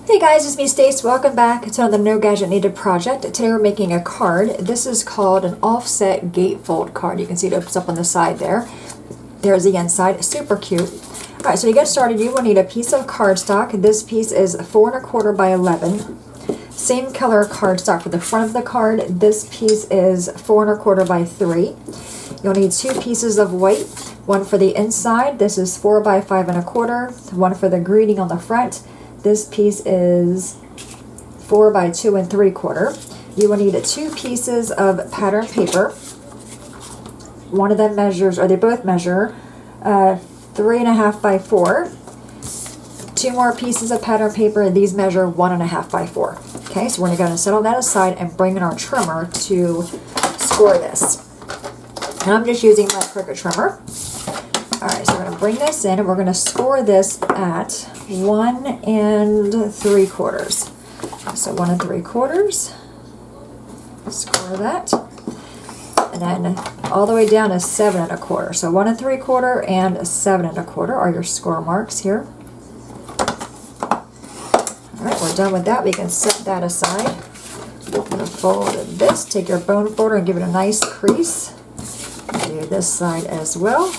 Hey guys, it's me Stace. Welcome back to another No Gadget Needed project. Today we're making a card. This is called an offset gatefold card. You can see it opens up on the side there. There's the inside. Super cute. Alright, so to get started you will need a piece of cardstock. This piece is 4 1/4 by 11. Same color cardstock for the front of the card. This piece is 4 1/4 by 3. You'll need 2 pieces of white. One for the inside. This is 4 by 5 1/4. One for the greeting on the front. This piece is 4 by 2 3/4. You will need 2 pieces of pattern paper. One of them measures, or they both measure, 3 1/2 by 4. 2 more pieces of pattern paper. These measure 1 1/2 by 4. Okay, so we're going to set all that aside and bring in our trimmer to score this. And I'm just using my Cricut trimmer. Alright, so we're going to bring this in and we're going to score this at 1 3/4. So 1 3/4. Score that. And then all the way down is 7 1/4. So 1 3/4 and 7 1/4 are your score marks here. Alright, we're done with that. We can set that aside. I'm going to fold this. Take your bone folder and give it a nice crease. Do this side as well.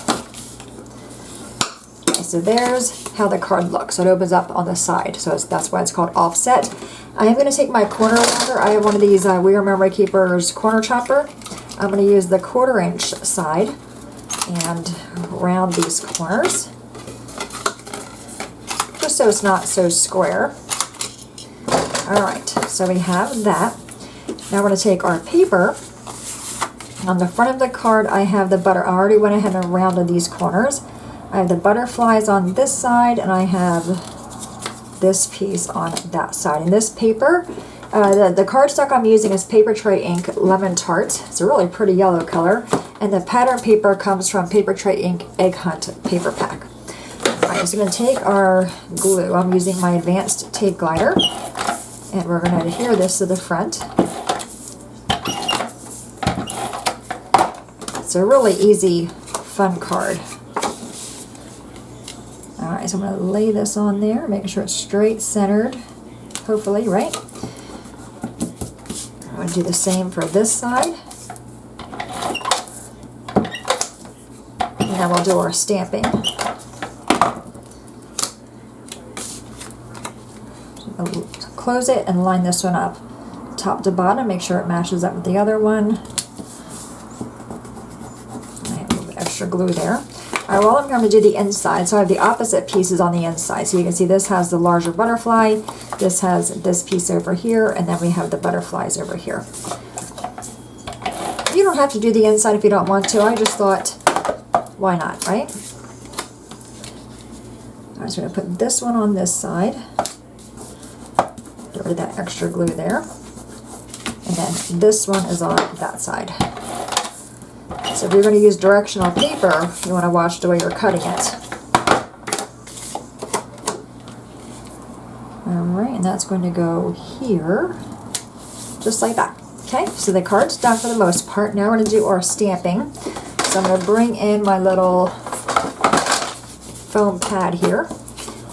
So there's how the card looks. So it opens up on the side. So that's why it's called offset. I am going to take my corner rounder. I have one of these Weir Memory Keepers corner chopper. I'm going to use the 1/4 inch side and round these corners, just so it's not so square. Alright, so we have that. Now we're going to take our paper. On the front of the card I have the butter. I already went ahead and rounded these corners. I have the butterflies on this side and I have this piece on that side. And this paper, the cardstock I'm using is Paper Tray Ink Lemon Tart. It's a really pretty yellow color. And the pattern paper comes from Paper Tray Ink Egg Hunt paper pack. Alright, so we're going to take our glue. I'm using my Advanced Tape Glider. And we're going to adhere this to the front. It's a really easy, fun card. Alright, so I'm going to lay this on there, making sure it's straight centered, hopefully, right? I'm going to do the same for this side. And then we'll do our stamping. So close it and line this one up top to bottom, make sure it matches up with the other one. I have a little bit extra glue there. Alright, well I'm going to do the inside, so I have the opposite pieces on the inside. So you can see this has the larger butterfly, this has this piece over here, and then we have the butterflies over here. You don't have to do the inside if you don't want to. I just thought, why not, right? Alright, so I'm going to put this one on this side. Get rid of that extra glue there. And then this one is on that side. So if you're going to use directional paper, you want to watch the way you're cutting it. Alright, and that's going to go here, just like that. Okay, so the card's done for the most part. Now we're going to do our stamping. So I'm going to bring in my little foam pad here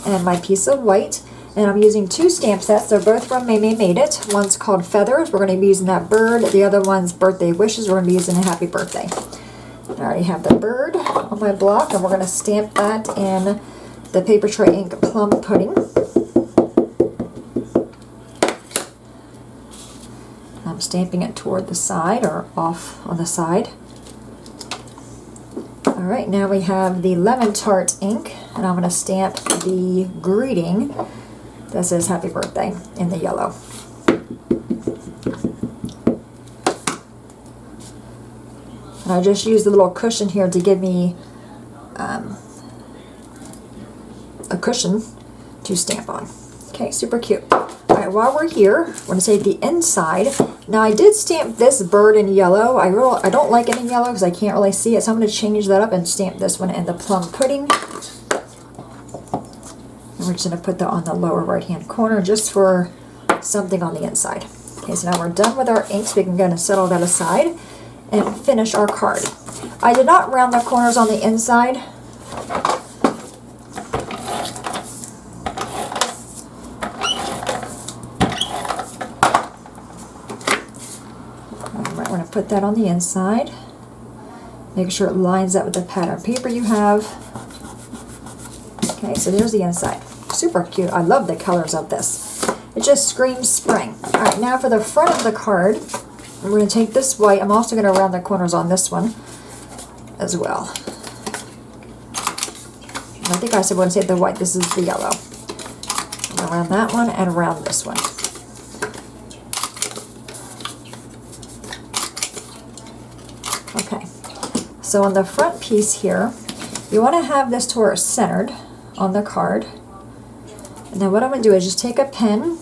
and my piece of white. And I'm using 2 stamp sets. They're both from May Made It. One's called Feathers. We're going to be using that bird. The other one's Birthday Wishes. We're going to be using a Happy Birthday. I already have the bird on my block, and we're going to stamp that in the Paper Tray Ink Plum Pudding. I'm stamping it toward the side, or off on the side. Alright, now we have the Lemon Tart ink, and I'm going to stamp the greeting. This is Happy Birthday in the yellow. And I just used the little cushion here to give me a cushion to stamp on. Okay, super cute. Alright, while we're here, we're going to take the inside. Now I did stamp this bird in yellow. I don't like it in yellow because I can't really see it, so I'm going to change that up and stamp this one in the plum pudding. And we're just going to put that on the lower right hand corner just for something on the inside. Okay, so now we're done with our inks. We can go and settle that aside and finish our card. I did not round the corners on the inside. put that on the inside. Make sure it lines up with the pattern paper you have. Okay, so there's the inside. Super cute. I love the colors of this. It just screams spring. Alright, now for the front of the card, we're going to take this white. I'm also going to round the corners on this one as well. I think I said when I say the white, this is the yellow. Around that one and around this one. Okay, so on the front piece here, you want to have this to where it's centered on the card. And then what I'm going to do is just take a pen,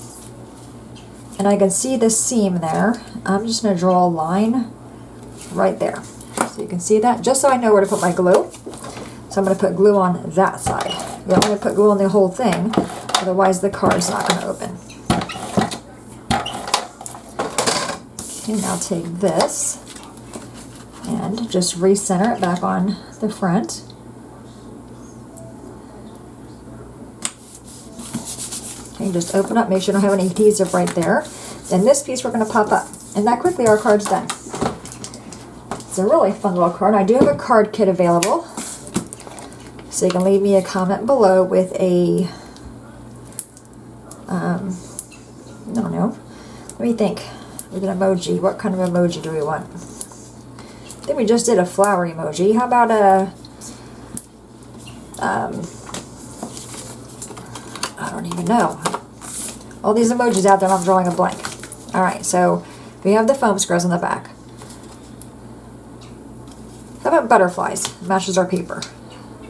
and I can see the seam there. I'm just going to draw a line right there. So you can see that, just so I know where to put my glue. So I'm going to put glue on that side. You don't want to put glue on the whole thing, otherwise the card's not going to open. Okay, now take this and just recenter it back on the front. Okay, just open up, make sure you don't have any adhesive right there. Then this piece we're going to pop up. And that quickly our card's done. It's a really fun little card. I do have a card kit available. So you can leave me a comment below with a, I don't know, let me think, with an emoji. What kind of emoji do we want? I think we just did a flower emoji. How about a, I don't even know. All these emojis out there, I'm drawing a blank. Alright, so we have the foam squares on the back. How about butterflies? Matches our paper.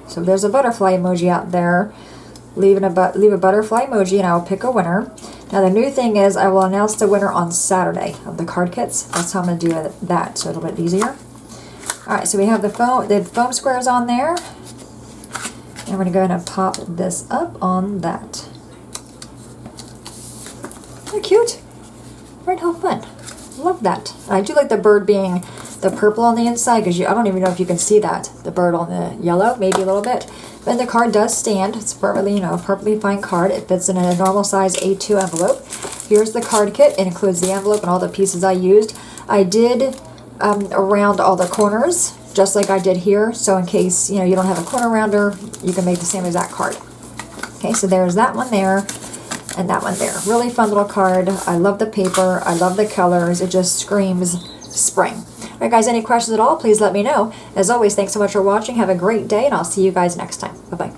So there's a butterfly emoji out there. Leave a butterfly emoji and I will pick a winner. Now the new thing is I will announce the winner on Saturday of the card kits. That's how I'm going to do that, so it'll be a little bit easier. Alright, so we have the foam squares on there. And we're going to go ahead and pop this up on that. Isn't that cute? Right, how fun. Love that. I do like the bird being the purple on the inside, because I don't even know if you can see that. The bird on the yellow, maybe a little bit. But the card does stand. It's perfectly, perfectly fine card. It fits in a normal size A2 envelope. Here's the card kit. It includes the envelope and all the pieces I used. I did around all the corners, just like I did here. So in case, you don't have a corner rounder, you can make the same exact card. Okay, so there's that one there. And that one there. Really fun little card. I love the paper. I love the colors. It just screams spring. Alright guys, any questions at all, please let me know. As always, thanks so much for watching. Have a great day, and I'll see you guys next time. Bye-bye.